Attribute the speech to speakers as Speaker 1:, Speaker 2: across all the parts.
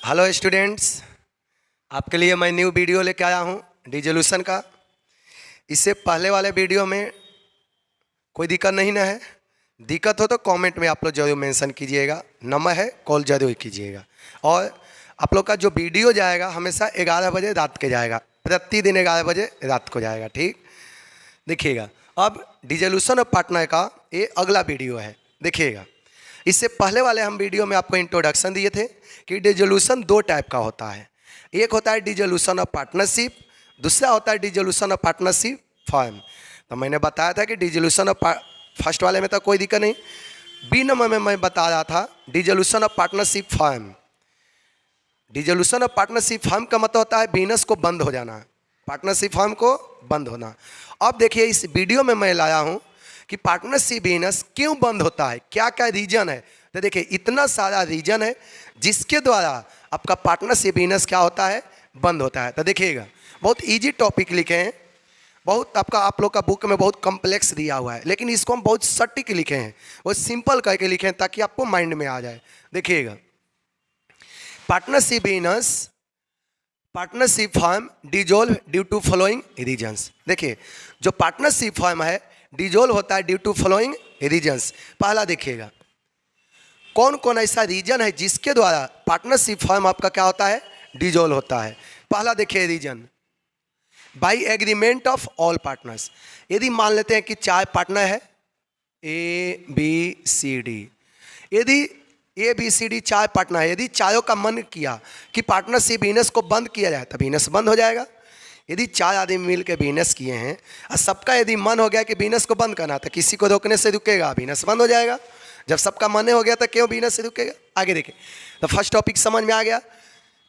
Speaker 1: Hello students, आपके लिए मैं न्यू वीडियो लेके आया हूँ डिसोल्यूशन का। इससे पहले वाले वीडियो में कोई दिक्कत नहीं ना है? दिक्कत हो तो कमेंट में आप लोग जरूर मेंशन कीजिएगा, नंबर है कॉल जरूर कीजिएगा। और आप लोग का जो वीडियो जाएगा हमेशा 11 बजे रात के जाएगा, प्रतिदिन 11 बजे रात को जाएगा, ठीक? देखिएगा, अब डिसोल्यूशन ऑफ पार्टनर का ये अगला वीडियो है, देखिएगा। इससे पहले वाले हम वीडियो में आपको इंट्रोडक्शन दिए थे कि डिसोल्यूशन दो टाइप का होता है। एक होता है डिसोल्यूशन ऑफ पार्टनरशिप, दूसरा होता है डिसोल्यूशन ऑफ पार्टनरशिप फर्म। तो मैंने बताया था कि डिसोल्यूशन ऑफ फर्स्ट वाले में तो कोई दिक्कत नहीं, बी नंबर में मैं बता रहा था dissolution of partnership firm. Dissolution of partnership firm का मतलब होता है बिजनेस को बंद हो जाना, पार्टनरशिप फर्म को बंद होना। अब देखिए, इस वीडियो में मैं लाया हूँ कि पार्टनरशिप बिजनेस क्यों बंद होता है, क्या क्या रीजन है। तो देखिए, इतना सारा रीजन है जिसके द्वारा आपका पार्टनरशिप बिजनेस क्या होता है, बंद होता है। तो देखिएगा, बहुत इजी टॉपिक लिखे हैं, बहुत आपका आप लोग का बुक में बहुत कॉम्प्लेक्स दिया हुआ है, लेकिन इसको हम बहुत सटीक लिखे हैं, बहुत सिंपल करके लिखे हैं ताकि आपको माइंड में आ जाए। देखिएगा, partnership business, partnership firm dissolve due to following reasons. देखिए, जो पार्टनरशिप फर्म है डिजोल्व होता है ड्यू टू फॉलोइंग रीजन्स। पहला देखिएगा, कौन कौन ऐसा रीजन है जिसके द्वारा पार्टनरशिप फर्म आपका क्या होता है, डिजोल्व होता है। पहला देखिए reason, by agreement of all partners. यदि मान लेते हैं कि 4 पार्टनर है, ए बी सी डी, यदि A B C D 4 partner है, यदि चारों का मन किया कि पार्टनरशिप बिजनेस को बंद किया जाए तो बिजनेस बंद हो जाएगा। यदि 4 आदमी मिल के बिजनेस किए हैं और सबका यदि मन हो गया कि बिजनेस को बंद करना, तो किसी को रोकने से रुकेगा, बिजनेस बंद हो जाएगा। जब सबका मन हो गया तो क्यों बिजनेस से रुकेगा। आगे देखिए, तो फर्स्ट टॉपिक समझ में आ गया,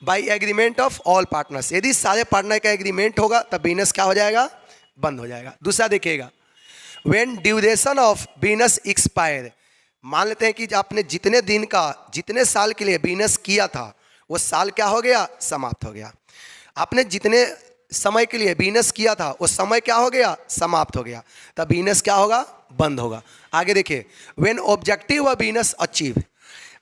Speaker 1: bye agreement of all partners. यदि सारे पार्टनर का एग्रीमेंट होगा तब बिजनेस क्या हो जाएगा, बंद हो जाएगा। दूसरा देखिएगा, when duration of business expire. मान लेते हैं कि आपने जितने दिन का, जितने साल के लिए बिजनेस किया था वो साल क्या हो गया, समाप्त हो गया। आपने जितने समय के लिए बिजनेस किया था वो समय क्या हो गया, समाप्त हो गया, तब बिजनेस क्या होगा, बंद होगा। आगे देखिए, when objective of business achieve.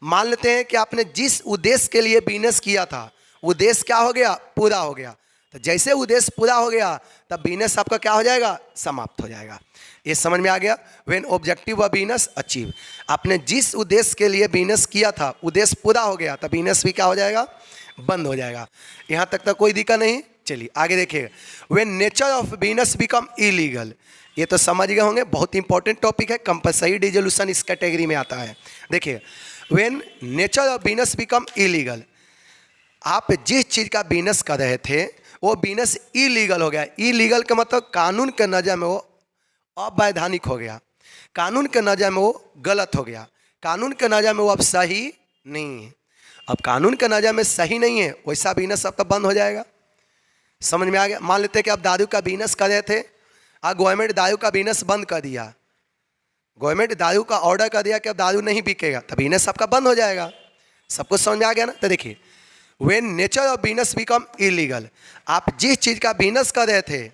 Speaker 1: मान लेते हैं कि आपने जिस उद्देश्य के लिए बिजनेस किया था उद्देश्य क्या हो गया, पूरा हो गया। तो जैसे उद्देश्य पूरा हो गया तब बिजनेस आपका क्या हो जाएगा, समाप्त हो जाएगा। ये समझ में आ गया, when objective of business achieve. आपने जिस उद्देश्य के लिए बिजनेस किया था उद्देश्य पूरा हो गया तब बिजनेस भी क्या हो जाएगा, बंद हो जाएगा। यहाँ तक तो कोई दिक्कत नहीं। चलिए आगे देखिए, when nature of business become illegal. ये तो समझ गए होंगे, बहुत इंपॉर्टेंट टॉपिक है, कंपलसरी डिसोल्यूशन इस कैटेगरी में आता है। देखिए, when nature of business become illegal, आप जिस चीज़ का बिजनेस कर रहे थे वो बिजनेस इलीगल हो गया। इलीगल का मतलब कानून के नज़र में वो अवैधानिक हो गया, कानून के नज़र में वो गलत हो गया, कानून के नज़र में वो अब सही नहीं है। अब कानून के नज़र में सही नहीं है, वैसा बिजनेस अब तो बंद हो जाएगा। समझ में आ गया। मान लेते हैं कि आप दारू का बिजनेस कर रहे थे और गवर्नमेंट दारू का बिजनेस बंद कर दिया, गवर्नमेंट दारू का ऑर्डर कर दिया कि अब दारू नहीं बिकेगा, तब बिजनेस आपका बंद हो जाएगा। सब कुछ समझ में आ गया ना। तो देखिए, when nature of business become illegal, आप जिस चीज़ का बिजनेस कर रहे थे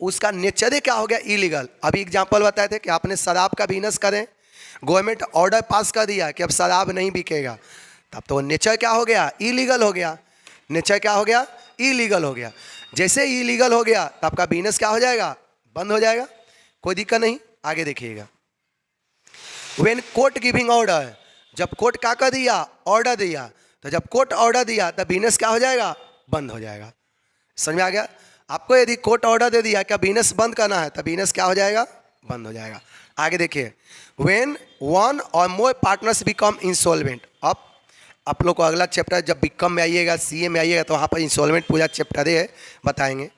Speaker 1: उसका नेचर क्या हो गया, इलीगल। अभी एग्जांपल बताए थे कि आपने शराब का बिजनेस करें, गवर्नमेंट ऑर्डर पास कर दिया कि अब शराब नहीं बिकेगा, तब तो नेचर क्या हो गया, इलीगल हो गया। नेचर क्या हो गया, इलीगल हो गया। जैसे इलीगल हो गया तो आपका बिजनेस क्या हो जाएगा, बंद हो जाएगा, कोई दिक्कत नहीं। आगे देखिएगा, व्हेन कोर्ट गिविंग ऑर्डर, जब कोर्ट क्या कर दिया, ऑर्डर दिया, तो जब कोर्ट ऑर्डर दिया तब बिजनेस क्या हो जाएगा, बंद हो जाएगा। समझ में आ गया। आपको यदि कोर्ट ऑर्डर दे दिया क्या बिजनेस बंद करना है, तब बिजनेस क्या हो जाएगा, बंद हो जाएगा। आगे देखिए, व्हेन वन और मोर पार्टनर्स बिकम इंसॉल्वेंट। अब आप लोग को अगला चैप्टर जब बीकॉम में आइएगा, सीए में आइएगा, तो वहाँ पर इंसॉल्वेंट पूरा चैप्टर है, बताएंगे।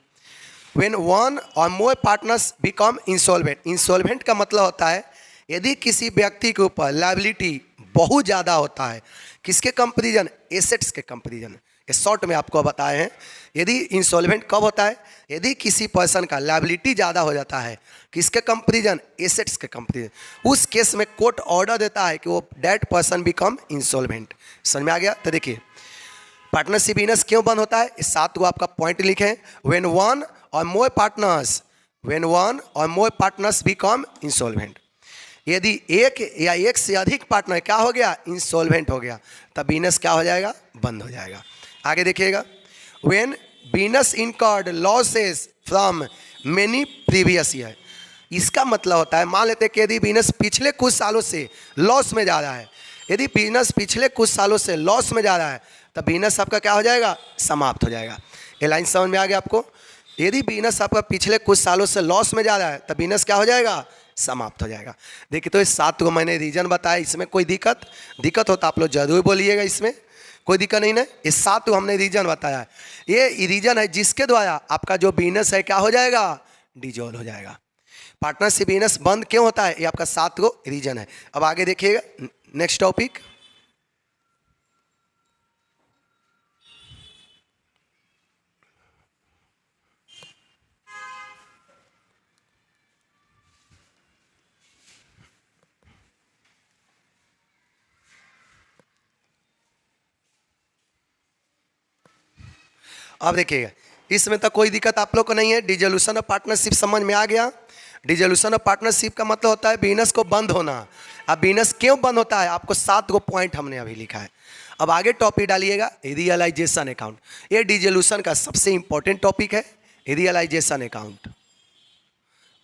Speaker 1: व्हेन वन और मोर पार्टनर्स बिकम इंसॉल्वेंट। इंसॉल्वेंट का मतलब होता है यदि किसी व्यक्ति के ऊपर लायबिलिटी बहुत ज़्यादा होता है, किसके कंपेरिजन, एसेट्स के कंपेरिजन। ये शॉर्ट में आपको बताए हैं। यदि इंसॉल्वेंट कब होता है, यदि किसी पर्सन का लायबिलिटी ज़्यादा हो जाता है, किसके कंपेरिजन, एसेट्स के कंपेरिजन। उस केस में कोर्ट ऑर्डर देता है कि वो डेट पर्सन बिकम इंसॉल्वेंट। समझ में आ गया। तो देखिए, पार्टनरशिप बिजनेस क्यों बंद होता है, इस 7 को आपका पॉइंट लिखे हैं। व्हेन वन और मोर पार्टनर्स, व्हेन वन और मोर पार्टनर्स बिकम इंसॉल्वेंट। यदि एक या एक से अधिक पार्टनर क्या हो गया, इंसॉल्वेंट हो गया, तब बिजनेस क्या हो जाएगा, बंद हो जाएगा। आगे देखिएगा, when business incurred losses from many previous year. इसका मतलब होता है, मान लेते हैं कि यदि बिजनेस पिछले कुछ सालों से लॉस में जा रहा है, यदि बिजनेस पिछले कुछ सालों से लॉस में जा रहा है तो बिजनेस आपका क्या हो जाएगा, समाप्त हो जाएगा। ये लाइन समझ में आ गया आपको? यदि बिजनेस आपका पिछले कुछ सालों से लॉस में जा रहा है तो बिजनेस क्या हो जाएगा, समाप्त हो जाएगा। देखिए, तो इस 7 को मैंने रीजन बताया, इसमें कोई दिक्कत होता आप लोग जरूर बोलिएगा, इसमें कोई दिक्कत नहीं ना। इस 7 को हमने रीजन बताया, ये रीजन है जिसके द्वारा आपका जो बिजनेस है क्या हो जाएगा, डिजोल्व हो जाएगा। पार्टनरशिप बिजनेस बंद क्यों होता है, ये आपका 7 को रीजन है। अब आगे देखिएगा, नेक्स्ट टॉपिक। अब देखिएगा, इसमें तो कोई दिक्कत आप लोग को नहीं है। डिसोल्यूशन ऑफ पार्टनरशिप समझ में आ गया। डिसोल्यूशन ऑफ पार्टनरशिप का मतलब होता है बिजनेस को बंद होना। अब बिजनेस क्यों बंद होता है, आपको 7 को पॉइंट हमने अभी लिखा है। अब आगे टॉपिक डालिएगा, रियलाइजेशन अकाउंट। ये डिसोल्यूशन का सबसे इंपॉर्टेंट टॉपिक है, रियलाइजेशन अकाउंट।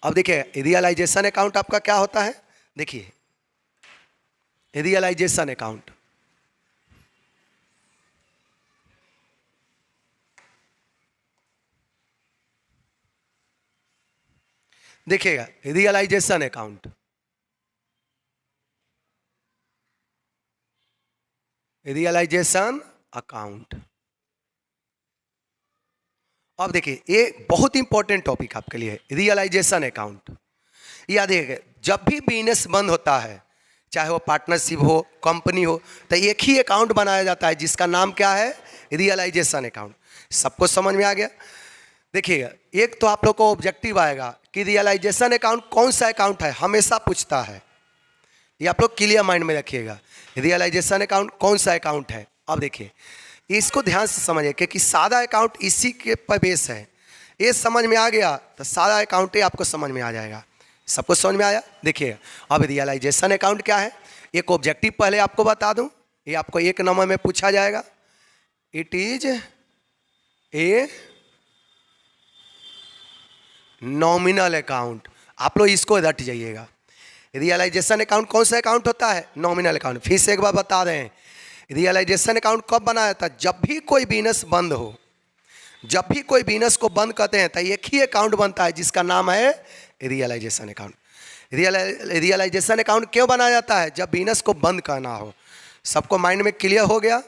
Speaker 1: अब देखिए, रियलाइजेशन अकाउंट आपका क्या होता है, देखिए रियलाइजेशन अकाउंट। देखिएगा, रियलाइजेशन अकाउंट, रियलाइजेशन अकाउंट। अब देखिए, ये बहुत इंपॉर्टेंट टॉपिक आपके लिए, रियलाइजेशन अकाउंट। याद रखिएगा, जब भी बिजनेस बंद होता है, चाहे वो पार्टनरशिप हो, कंपनी हो, तो एक ही अकाउंट बनाया जाता है जिसका नाम क्या है, रियलाइजेशन अकाउंट। सबको समझ में आ गया? देखिएगा, एक तो आप लोग को ऑब्जेक्टिव आएगा कि रियलाइजेशन अकाउंट कौन सा अकाउंट है, हमेशा पूछता है। ये आप लोग क्लियर माइंड में रखिएगा, रियलाइजेशन अकाउंट कौन सा अकाउंट है। अब देखिए, इसको ध्यान से समझिए क्योंकि सादा अकाउंट इसी के पर बेस है। ये समझ में आ गया तो सारा अकाउंट ही आपको समझ में आ जाएगा। सबको समझ में आया? देखिए, अब रियलाइजेशन अकाउंट क्या है, एक ऑब्जेक्टिव पहले आपको बता दूं, ये आपको 1 नंबर में पूछा जाएगा। It is a nominal account. आप लोग इसको रट जाइएगा। रियलाइजेशन अकाउंट कौन सा अकाउंट होता है, नॉमिनल अकाउंट। फिर से एक बार बता रहे हैं, रियलाइजेशन अकाउंट कब बनाया था, जब भी कोई बिजनेस बंद हो। जब भी कोई बिजनेस को बंद करते हैं तो एक ही अकाउंट बनता है जिसका नाम है रियलाइजेशन अकाउंट। रियलाइजेशन अकाउंट क्यों बनाया जाता है, जब बिजनेस को बंद करना हो। सबको माइंड में क्लियर हो गया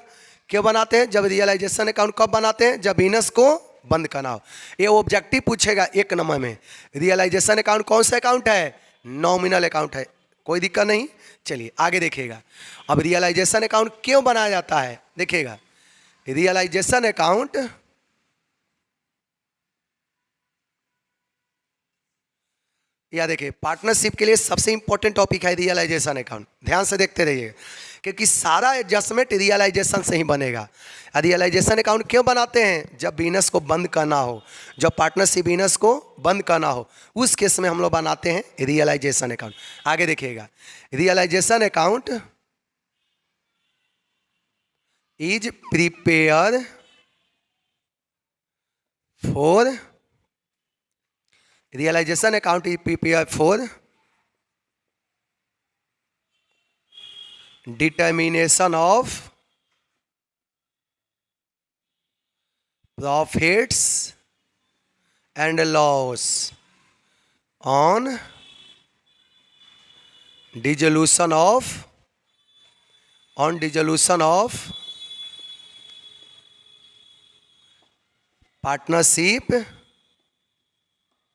Speaker 1: क्यों बनाते हैं, जब रियलाइजेशन अकाउंट कब बनाते हैं, जब बिजनेस को बंद करना हो। ये ऑब्जेक्टिव पूछेगा 1 नंबर में, रियलाइजेशन अकाउंट कौन सा अकाउंट है, नॉमिनल अकाउंट है। कोई दिक्कत नहीं, चलिए आगे देखिएगा। अब रियलाइजेशन अकाउंट क्यों बनाया जाता है, देखिएगा, रियलाइजेशन अकाउंट या देखिए, पार्टनरशिप के लिए सबसे इंपॉर्टेंट टॉपिक है रियलाइजेशन अकाउंट। ध्यान से देखते रहिए क्योंकि सारा एडजस्टमेंट रियलाइजेशन से ही बनेगा। रियलाइजेशन अकाउंट क्यों बनाते हैं, जब बिजनेस को बंद करना हो, जब पार्टनरशिप बिजनेस को बंद करना हो, उस केस में हम लोग बनाते हैं रियलाइजेशन अकाउंट। आगे देखिएगा, realization account is prepare for, realization account is prepared for determination of profits and loss on dissolution of partnership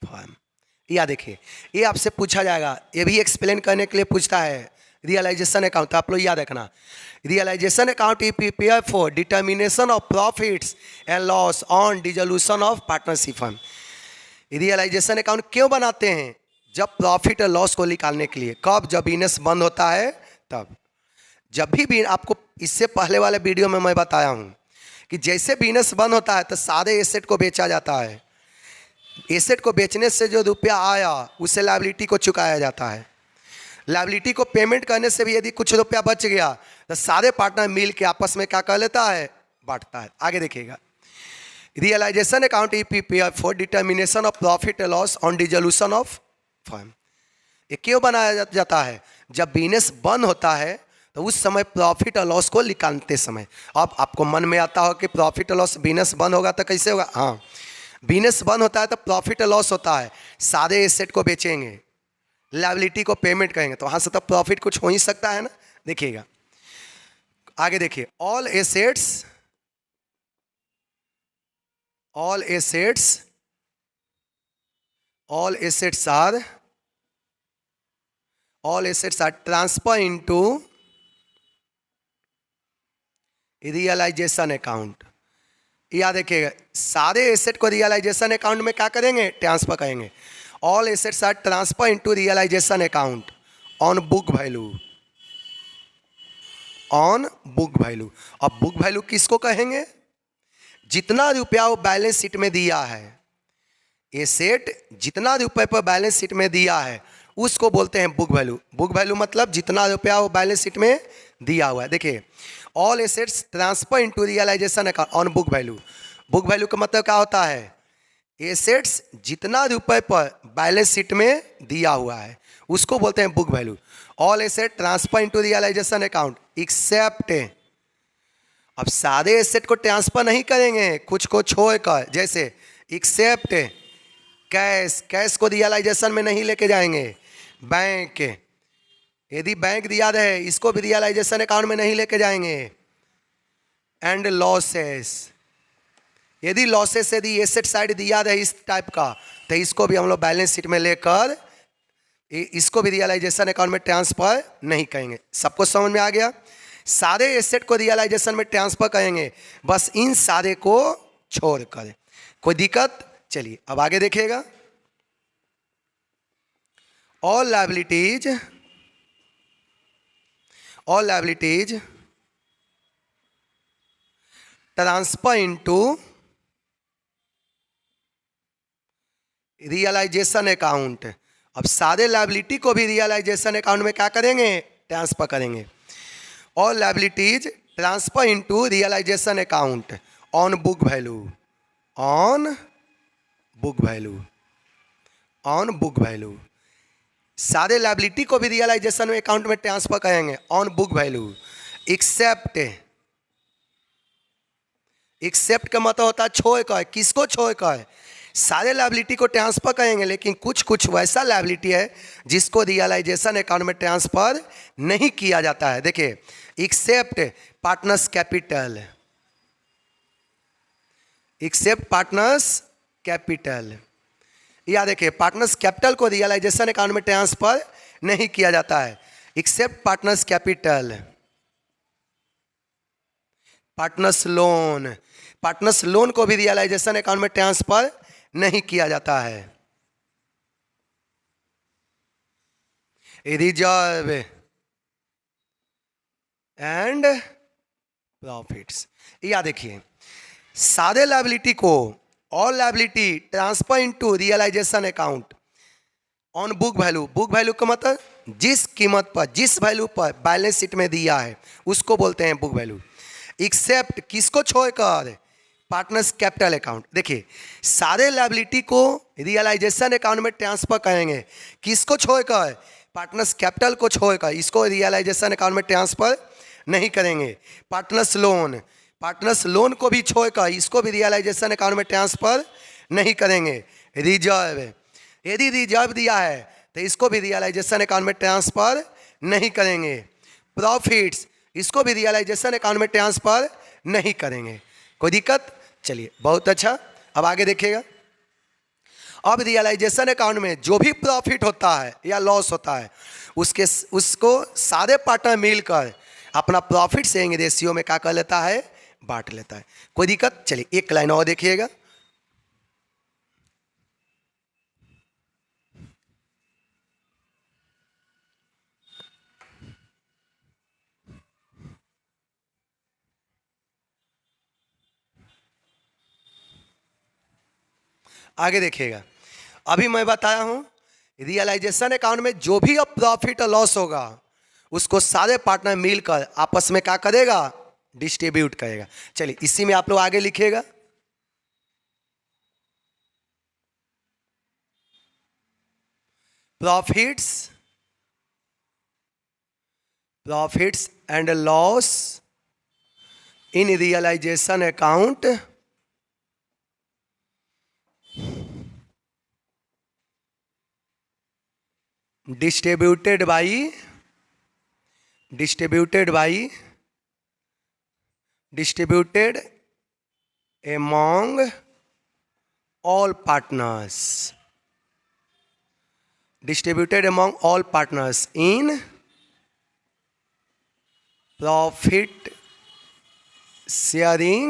Speaker 1: firm. या देखिए, ये आपसे पूछा जाएगा, ये भी एक्सप्लेन करने के लिए पूछता है रियलाइजेशन अकाउंट। तो आप लोग याद रखना, realization account is prepare for determination of profits and loss on dissolution of partnership firm. Realization account क्यों बनाते हैं, जब प्रॉफिट और लॉस को निकालने के लिए। कब, जब बिजनेस बंद होता है तब। जब भी आपको इससे पहले वाले वीडियो में मैं बताया हूँ कि जैसे बिजनेस बंद होता है तो सारे एसेट को बेचा जाता है। एसेट को बेचने से जो रुपया आया उसे लायबिलिटी को चुकाया जाता है। लायबिलिटी को पेमेंट करने से भी यदि कुछ रुपया बच गया तो सारे पार्टनर मिल के आपस में क्या कर लेता है, बांटता है। आगे देखिएगा, realization account is prepare for determination of profit loss on dissolution of firm. ये क्यों बनाया जाता है? जब बिजनेस बंद होता है तो उस समय प्रॉफिट और लॉस को निकालते समय। अब आपको मन में आता हो कि प्रॉफिट और लॉस, बिजनेस बंद होगा तो कैसे होगा? हाँ, बिजनेस बंद होता है तो प्रॉफिट और लॉस होता है, सारे एसेट को बेचेंगे, लायबिलिटी को पेमेंट करेंगे, तो वहाँ से तो प्रॉफिट कुछ हो ही सकता है ना। देखिएगा आगे, देखिए, all assets are transfer into realization account. या देखिएगा, सारे एसेट को रियलाइजेशन अकाउंट में क्या करेंगे? ट्रांसफर करेंगे। All assets are transfer into realization account on book value, on book value. अब बुक वैल्यू किसको कहेंगे? जितना रुपया वो बैलेंस शीट में दिया है, एसेट जितना रुपये पर बैलेंस शीट में दिया है उसको बोलते हैं बुक वैल्यू। बुक वैल्यू मतलब जितना रुपया वो बैलेंस शीट में दिया हुआ है। देखिए, all assets transfer into realization account on book value. Book value का मतलब क्या होता है? एसेट्स जितना रुपये पर बैलेंस शीट में दिया हुआ है उसको बोलते हैं book value. All asset transfer into realization account except, अब सारे एसेट को ट्रांसफर नहीं करेंगे, कुछ को छोड़कर, जैसे एक्सेप्ट कैश, कैश को रियलाइजेशन में नहीं लेके जाएंगे। बैंक, यदि बैंक दिया रहे इसको भी रियलाइजेशन अकाउंट में नहीं लेके जाएंगे। एंड लॉसेस, यदि लॉसेस यदि एसेट साइड दिया रहे इस टाइप का तो इसको भी हम लोग बैलेंस शीट में लेकर इसको भी रियलाइजेशन अकाउंट में ट्रांसफर नहीं करेंगे। सबको समझ में आ गया? सारे एसेट को रियलाइजेशन में ट्रांसफर करेंगे, बस इन सारे को छोड़कर। कोई दिक्कत? चलिए अब आगे देखिएगा, all liabilities transfer into realization account. अब सारे लायबिलिटी को भी रियलाइजेशन अकाउंट में क्या करेंगे? ट्रांसफर करेंगे। All liabilities transfer into realization account on book value, on book value. सारे लायबिलिटी को भी रियलाइजेशन में अकाउंट में ट्रांसफर करेंगे ऑन बुक वैल्यू। एक्सेप्ट का मतलब होता है छोड़कर। किसको छोड़कर? सारे लायबिलिटी को ट्रांसफर करेंगे, लेकिन कुछ वैसा लायबिलिटी है जिसको रियलाइजेशन अकाउंट में ट्रांसफर नहीं किया जाता है। देखिए, एक्सेप्ट पार्टनर्स कैपिटल, या देखिए, पार्टनर्स कैपिटल को रियलाइजेशन अकाउंट में ट्रांसफर नहीं किया जाता है। Except partners capital, partners loan को भी रियलाइजेशन अकाउंट में ट्रांसफर नहीं किया जाता है। रिजर्व एंड प्रॉफिट्स, या देखिए, सारे लायबिलिटी को, all liability transfer into realization account on book value. Book value का मतलब जिस कीमत पर, जिस वैल्यू पर बैलेंस शीट में दिया है उसको बोलते हैं बुक वैल्यू। एक्सेप्ट किसको छोड़कर? Partners capital account. देखिए, सारे लायबिलिटी को रियलाइजेशन अकाउंट में ट्रांसफर करेंगे, किसको छोड़कर? पार्टनर्स कैपिटल को छोड़कर, इसको रियलाइजेशन अकाउंट में ट्रांसफर नहीं करेंगे। पार्टनर्स लोन को भी छोड़कर इसको भी रियलाइजेशन अकाउंट में ट्रांसफर नहीं करेंगे। रिजर्व, यदि रिजर्व दिया है तो इसको भी रियलाइजेशन अकाउंट में ट्रांसफर नहीं करेंगे। प्रॉफिट्स, इसको भी रियलाइजेशन अकाउंट में ट्रांसफर नहीं करेंगे। कोई दिक्कत? चलिए, बहुत अच्छा। अब आगे देखिएगा, अब रियलाइजेशन अकाउंट में जो भी प्रॉफिट होता है या लॉस होता है उसको सारे पार्टनर मिलकर अपना प्रॉफिट शेयरिंग रेशियो में क्या कर लेता है? बांट लेता है। कोई दिक्कत? चलिए एक लाइन और देखिएगा, आगे देखिएगा। अभी मैं बताया हूं रियलाइजेशन अकाउंट में जो भी अब प्रॉफिट और लॉस होगा उसको सारे पार्टनर मिलकर आपस में क्या करेगा? डिस्ट्रीब्यूट करेगा। चलिए इसी में आप लोग आगे लिखिएगा, profits and loss in realisation account distributed among all partners, distributed among all partners in profit sharing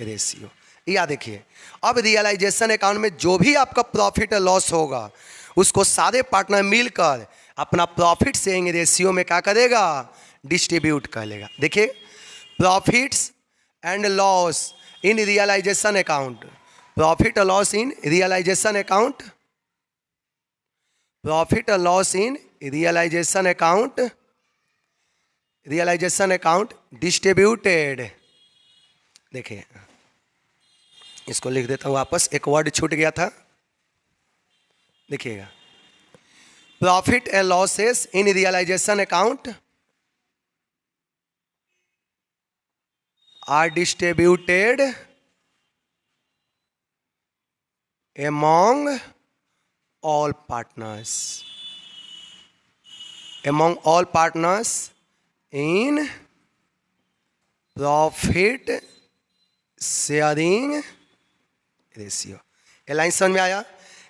Speaker 1: ratio. या देखिए, अब रियलाइजेशन अकाउंट में जो भी आपका प्रॉफिट लॉस होगा उसको सारे पार्टनर मिलकर अपना प्रॉफिट शेयरिंग रेशियो में क्या करेगा, डिस्ट्रीब्यूट कर लेगा। देखिए, profits and loss in realisation account, profit और loss in realisation account, profit और loss in realisation account, realisation account distributed. देखिए इसको लिख देता हूं वापस, एक वर्ड छूट गया था, देखिएगा, profit and losses in realisation account are distributed among all partners, among all partners in profit sharing ratio. ये लाइन समझ में आया?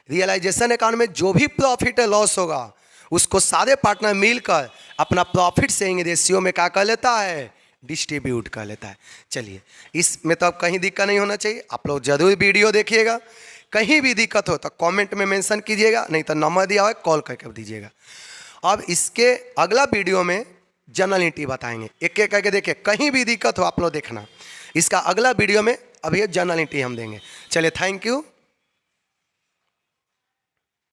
Speaker 1: रियलाइजेशन अकाउंट में जो भी प्रॉफिट लॉस होगा उसको सारे पार्टनर मिलकर अपना प्रॉफिट शेयरिंग रेशियो में क्या कर लेता है, डिस्ट्रीब्यूट कर लेता है। चलिए, इसमें तो अब कहीं दिक्कत नहीं होना चाहिए, आप लोग जरूर वीडियो देखिएगा, कहीं भी दिक्कत हो तो कमेंट में मेंशन कीजिएगा, नहीं तो नंबर दिया हुआ है कॉल करके दीजिएगा। अब इसके अगला वीडियो में जनरल एंट्री बताएंगे, एक एक करके देखिए, कहीं भी दिक्कत हो आप लोग देखना। इसका अगला वीडियो में अभी जनरल एंट्री हम देंगे। चलिए, थैंक यू।